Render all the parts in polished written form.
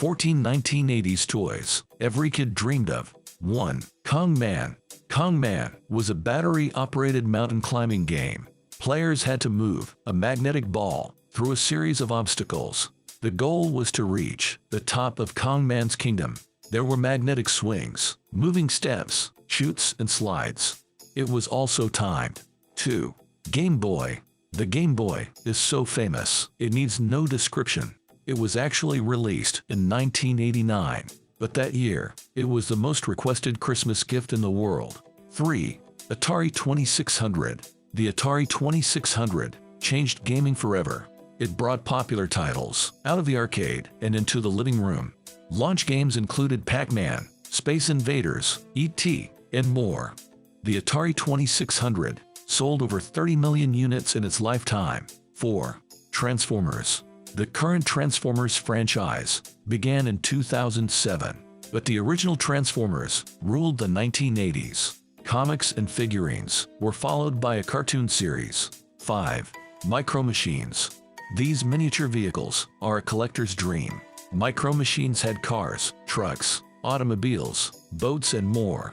14 1980s toys every kid dreamed of. 1. Kong Man. Kong Man was a battery-operated mountain climbing game. Players had to move a magnetic ball through a series of obstacles. The goal was to reach the top of Kong Man's kingdom. There were magnetic swings, moving steps, chutes, and slides. It was also timed. 2. Game Boy. The Game Boy is so famous, it needs no description. It was actually released in 1989, but that year, it was the most requested Christmas gift in the world. 3. Atari 2600. The Atari 2600 changed gaming forever. It brought popular titles out of the arcade and into the living room. Launch games included Pac-Man, Space Invaders, E.T., and more. The Atari 2600 sold over 30 million units in its lifetime. 4. Transformers. The current Transformers franchise began in 2007, but the original Transformers ruled the 1980s. Comics and figurines were followed by a cartoon series. 5. Micro Machines. These miniature vehicles are a collector's dream. Micro Machines had cars, trucks, automobiles, boats, and more.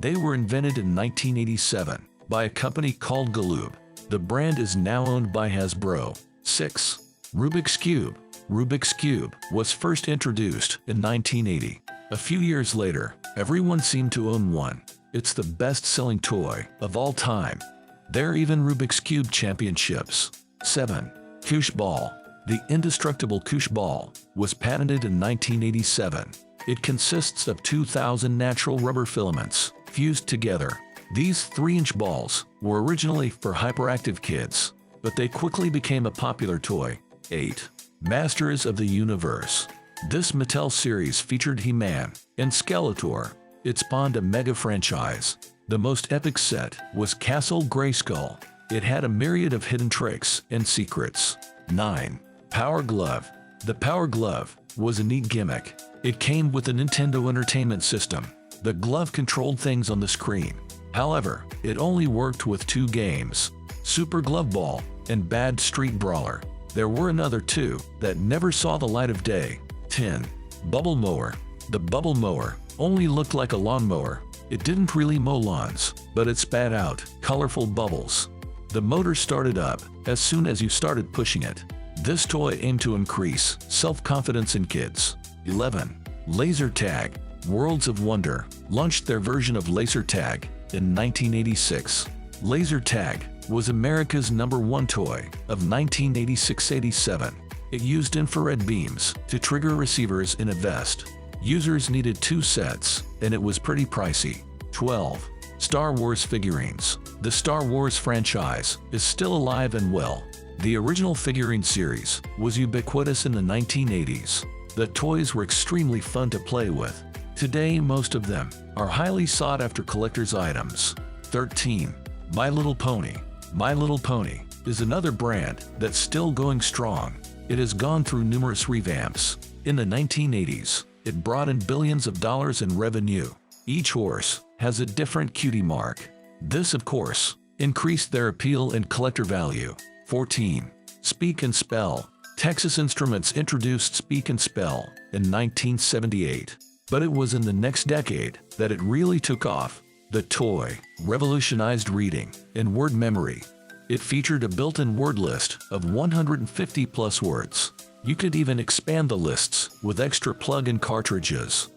They were invented in 1987 by a company called Galoob. The brand is now owned by Hasbro. 6. Rubik's Cube. Rubik's Cube was first introduced in 1980. A few years later, everyone seemed to own one. It's the best-selling toy of all time. There are even Rubik's Cube championships. 7. Koosh Ball. The indestructible Koosh Ball was patented in 1987. It consists of 2,000 natural rubber filaments fused together. These 3-inch balls were originally for hyperactive kids, but they quickly became a popular toy. 8. Masters of the Universe. This Mattel series featured He-Man and Skeletor. It spawned a mega franchise. The most epic set was Castle Grayskull. It had a myriad of hidden tricks and secrets. 9. Power Glove. The Power Glove was a neat gimmick. It came with a Nintendo Entertainment System. The glove controlled things on the screen. However, it only worked with 2 games, Super Glove Ball and Bad Street Brawler. There were another 2 that never saw the light of day. 10. Bubble Mower. The Bubble Mower only looked like a lawnmower. It didn't really mow lawns, but it spat out colorful bubbles. The motor started up as soon as you started pushing it. This toy aimed to increase self-confidence in kids. 11. Laser Tag. Worlds of Wonder launched their version of Laser Tag in 1986. Laser Tag was America's #1 toy of 1986-87. It used infrared beams to trigger receivers in a vest. Users needed 2 sets, and it was pretty pricey. 12. Star Wars figurines. The Star Wars franchise is still alive and well. The original figurine series was ubiquitous in the 1980s. The toys were extremely fun to play with. Today, most of them are highly sought-after collector's items. 13. My Little Pony. My Little Pony is another brand that's still going strong. It has gone through numerous revamps. In the 1980s, it brought in billions of dollars in revenue. Each horse has a different cutie mark. This, of course, increased their appeal and collector value. 14. Speak and Spell. Texas Instruments introduced Speak and Spell in 1978, but it was in the next decade that it really took off. The toy revolutionized reading and word memory. It featured a built-in word list of 150+ words. You could even expand the lists with extra plug-in cartridges.